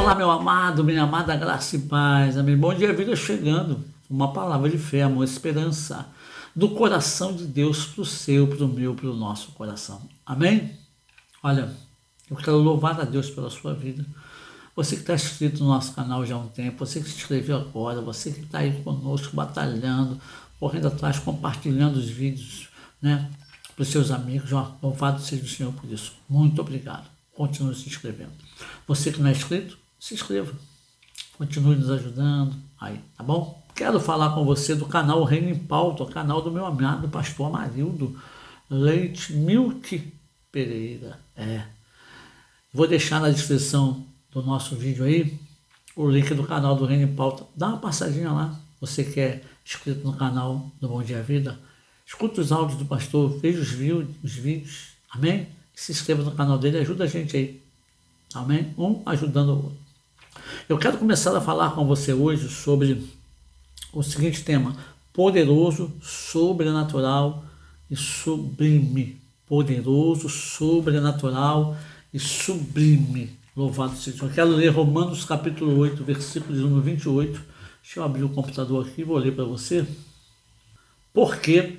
Olá, meu amado, minha amada, graça e paz. Amém. Bom dia, vida chegando. Uma palavra de fé, amor, esperança do coração de Deus para o seu, para o meu, para o nosso coração. Amém? Olha, eu quero louvar a Deus pela sua vida. Você que está inscrito no nosso canal já há um tempo, você que se inscreveu agora, você que está aí conosco, batalhando, correndo atrás, compartilhando os vídeos, né, para os seus amigos. Louvado seja o Senhor por isso. Muito obrigado. Continue se inscrevendo. Você que não é inscrito, se inscreva. Continue nos ajudando aí, tá bom? Quero falar com você do canal Reino em Pauta, o canal do meu amado pastor Amarildo Leite Milk Pereira. Vou deixar na descrição do nosso vídeo aí o link do canal do Reino em Pauta. Dá uma passadinha lá. Você que é inscrito no canal do Bom Dia Vida, escuta os áudios do pastor, veja os vídeos, amém? Se inscreva no canal dele, ajuda a gente aí, amém? Um ajudando o outro. Eu quero começar a falar com você hoje sobre o seguinte tema: poderoso, sobrenatural e sublime. Poderoso, sobrenatural e sublime. Louvado seja. Eu quero ler Romanos capítulo 8, versículos 1 a 28. Deixa eu abrir o computador aqui e vou ler para você. Porque,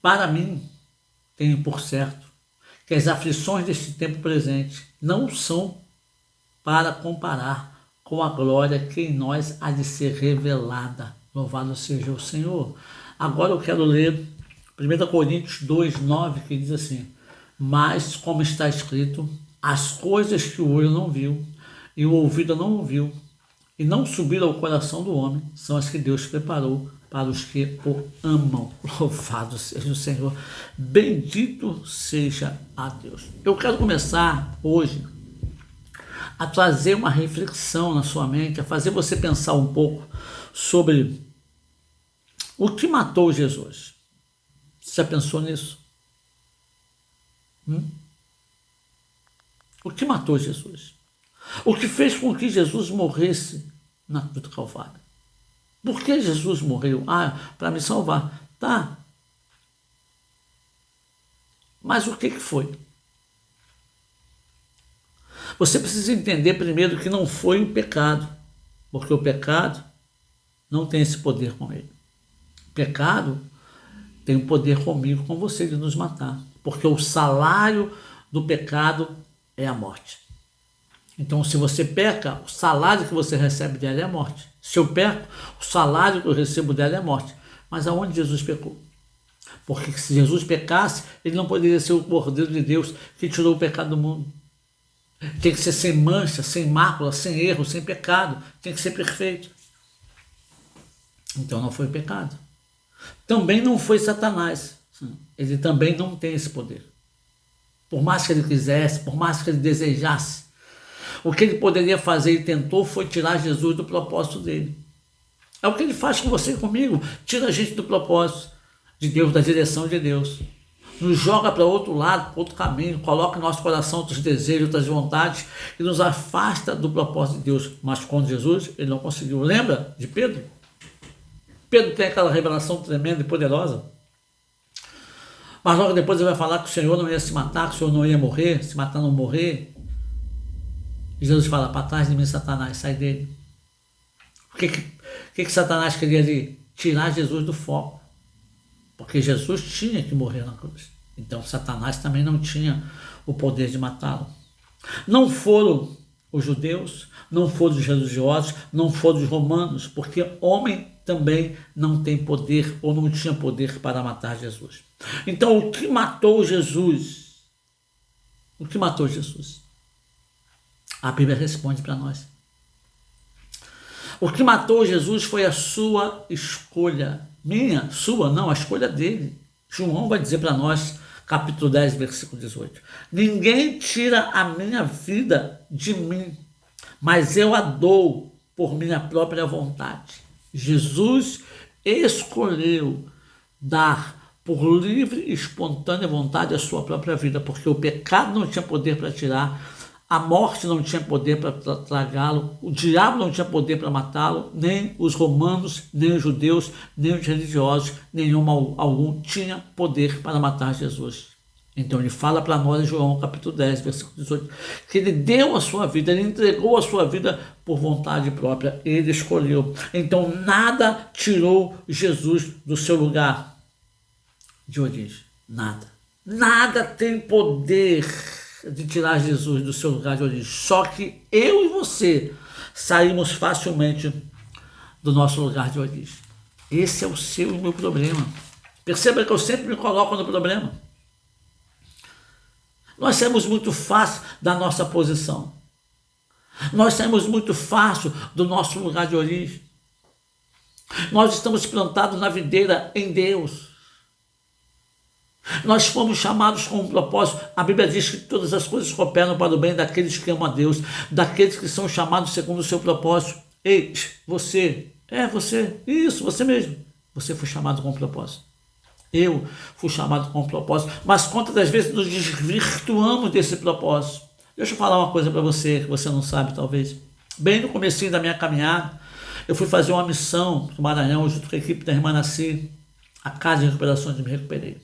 para mim, tenho por certo que as aflições deste tempo presente não são para comparar com a glória que em nós há de ser revelada. Louvado seja o Senhor. Agora eu quero ler 1 Coríntios 2, 9, que diz assim: mas, como está escrito, as coisas que o olho não viu e o ouvido não ouviu e não subiram ao coração do homem são as que Deus preparou para os que o amam. Louvado seja o Senhor. Bendito seja a Deus. Eu quero começar hoje a trazer uma reflexão na sua mente, a fazer você pensar um pouco sobre o que matou Jesus. Você já pensou nisso? O que matou Jesus? O que fez com que Jesus morresse na cruz do Calvário? Por que Jesus morreu? Para me salvar. Tá. Mas o que foi? Você precisa entender primeiro que não foi o pecado, porque o pecado não tem esse poder com ele. O pecado tem o poder comigo, com você, de nos matar, porque o salário do pecado é a morte. Então, se você peca, o salário que você recebe dela é a morte. Se eu peco, o salário que eu recebo dela é a morte. Mas aonde Jesus pecou? Porque se Jesus pecasse, ele não poderia ser o Cordeiro de Deus que tirou o pecado do mundo. Tem que ser sem mancha, sem mácula, sem erro, sem pecado. Tem que ser perfeito. Então não foi pecado. Também não foi Satanás. Ele também não tem esse poder. Por mais que ele quisesse, por mais que ele desejasse, o que ele poderia fazer e tentou foi tirar Jesus do propósito dele. É o que ele faz com você e comigo. Tira a gente do propósito de Deus, da direção de Deus. Nos joga para outro lado, para outro caminho, coloca em nosso coração outros desejos, outras vontades e nos afasta do propósito de Deus. Mas com Jesus, ele não conseguiu. Lembra de Pedro? Pedro tem aquela revelação tremenda e poderosa. Mas logo depois ele vai falar que o Senhor não ia se matar, que o Senhor não ia morrer, se matar não morrer. E Jesus fala: para trás de mim, Satanás, sai dele. O que Satanás queria ali? Tirar Jesus do foco. Porque Jesus tinha que morrer na cruz. Então Satanás também não tinha o poder de matá-lo. Não foram os judeus, não foram os religiosos, não foram os romanos, porque homem também não tem poder ou não tinha poder para matar Jesus. Então o que matou Jesus? O que matou Jesus? A Bíblia responde para nós. O que matou Jesus foi a sua escolha. Minha, sua, não, a escolha dele. João vai dizer para nós, capítulo 10, versículo 18. Ninguém tira a minha vida de mim, mas eu a dou por minha própria vontade. Jesus escolheu dar por livre e espontânea vontade a sua própria vida, porque o pecado não tinha poder para tirar, a morte não tinha poder para tragá-lo, o diabo não tinha poder para matá-lo, nem os romanos, nem os judeus, nem os religiosos, nenhum algum tinha poder para matar Jesus. Então ele fala para nós em João capítulo 10, versículo 18, que ele deu a sua vida, ele entregou a sua vida por vontade própria, ele escolheu. Então nada tirou Jesus do seu lugar de origem, nada. Nada tem poder de tirar Jesus do seu lugar de origem, só que eu e você saímos facilmente do nosso lugar de origem. Esse é o seu e o meu problema. Perceba que eu sempre me coloco no problema. Nós saímos muito fácil da nossa posição. Nós saímos muito fácil do nosso lugar de origem. Nós estamos plantados na videira em Deus. Nós fomos chamados com um propósito. A Bíblia diz que todas as coisas cooperam para o bem daqueles que amam a Deus, daqueles que são chamados segundo o seu propósito. Ei, você, isso, você mesmo. Você foi chamado com um propósito. Eu fui chamado com um propósito, mas quantas das vezes nos desvirtuamos desse propósito? Deixa eu falar uma coisa para você, que você não sabe talvez. Bem no comecinho da minha caminhada, eu fui fazer uma missão no Maranhão, junto com a equipe da irmã Nasci, a Casa de Recuperação de Me Recuperei.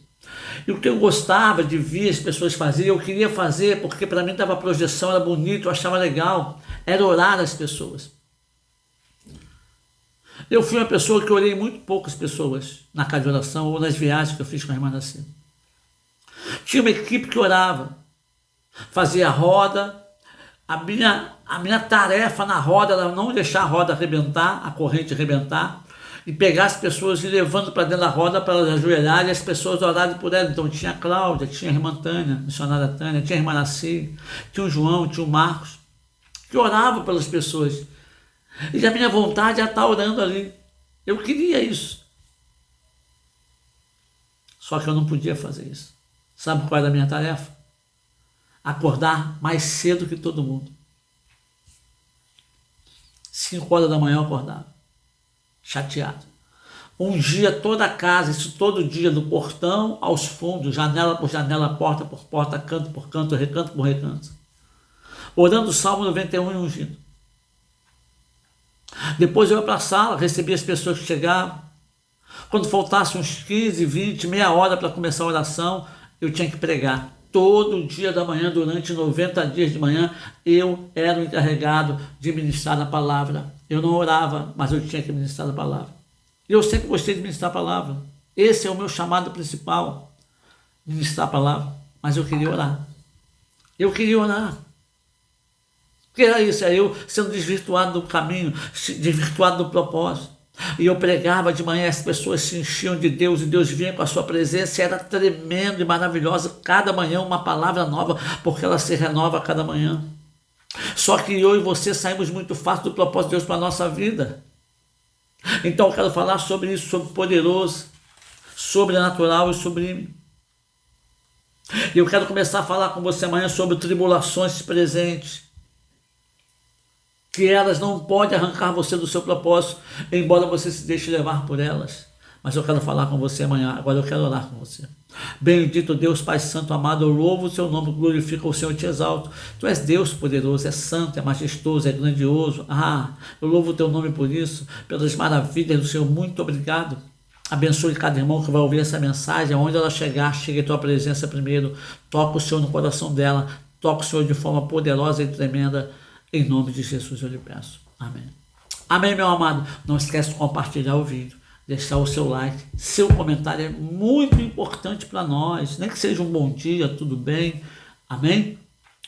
E o que eu gostava de ver as pessoas fazerem, eu queria fazer, porque para mim dava projeção, era bonito, eu achava legal, era orar as pessoas. Eu fui uma pessoa que orei muito poucas pessoas na casa de oração ou nas viagens que eu fiz com a irmã Nasci. Tinha uma equipe que orava, fazia a roda. A minha tarefa na roda era não deixar a roda arrebentar, a corrente arrebentar, e pegar as pessoas e levando para dentro da roda para elas ajoelharem e as pessoas orarem por elas. Então tinha a Cláudia, tinha a irmã Tânia, a missionária Tânia, tinha a irmã Nasci, tinha o João, tinha o Marcos, que oravam pelas pessoas. E a minha vontade é estar orando ali. Eu queria isso. Só que eu não podia fazer isso. Sabe qual era a minha tarefa? Acordar mais cedo que todo mundo. 5 horas da manhã eu acordava. Chateado. Ungia toda a casa, isso todo dia, do portão aos fundos, janela por janela, porta por porta, canto por canto, recanto por recanto. Orando o Salmo 91 e ungindo. Depois eu ia para a sala, recebia as pessoas que chegavam. Quando faltasse uns 15, 20, meia hora para começar a oração, eu tinha que pregar. Todo dia da manhã, durante 90 dias de manhã, eu era o encarregado de ministrar a palavra. Eu não orava, mas eu tinha que ministrar a palavra. E eu sempre gostei de ministrar a palavra. Esse é o meu chamado principal, ministrar a palavra. Mas eu queria orar. Eu queria orar. Porque era isso, era eu sendo desvirtuado do caminho, desvirtuado do propósito. E eu pregava de manhã, as pessoas se enchiam de Deus e Deus vinha com a sua presença, era tremendo e maravilhosa. Cada manhã uma palavra nova, porque ela se renova a cada manhã. Só que eu e você saímos muito fácil do propósito de Deus para a nossa vida. Então eu quero falar sobre isso, sobre poderoso, sobrenatural e sublime. E eu quero começar a falar com você amanhã sobre tribulações presentes, que elas não podem arrancar você do seu propósito, embora você se deixe levar por elas. Mas eu quero falar com você amanhã, agora eu quero orar com você. Bendito Deus, Pai Santo, amado, eu louvo o seu nome, glorifico o Senhor e te exalto. Tu és Deus poderoso, é santo, é majestoso, é grandioso. Eu louvo o teu nome por isso, pelas maravilhas do Senhor, muito obrigado. Abençoe cada irmão que vai ouvir essa mensagem, aonde ela chegar, chegue a tua presença primeiro. Toca o Senhor no coração dela, toca o Senhor de forma poderosa e tremenda. Em nome de Jesus eu lhe peço. Amém. Amém, meu amado. Não esquece de compartilhar o vídeo, deixar o seu like. Seu comentário é muito importante para nós. Nem que seja um bom dia, tudo bem. Amém?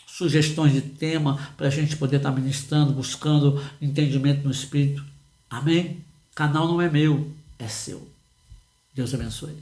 Sugestões de tema para a gente poder estar ministrando, buscando entendimento no Espírito. Amém? O canal não é meu, é seu. Deus abençoe.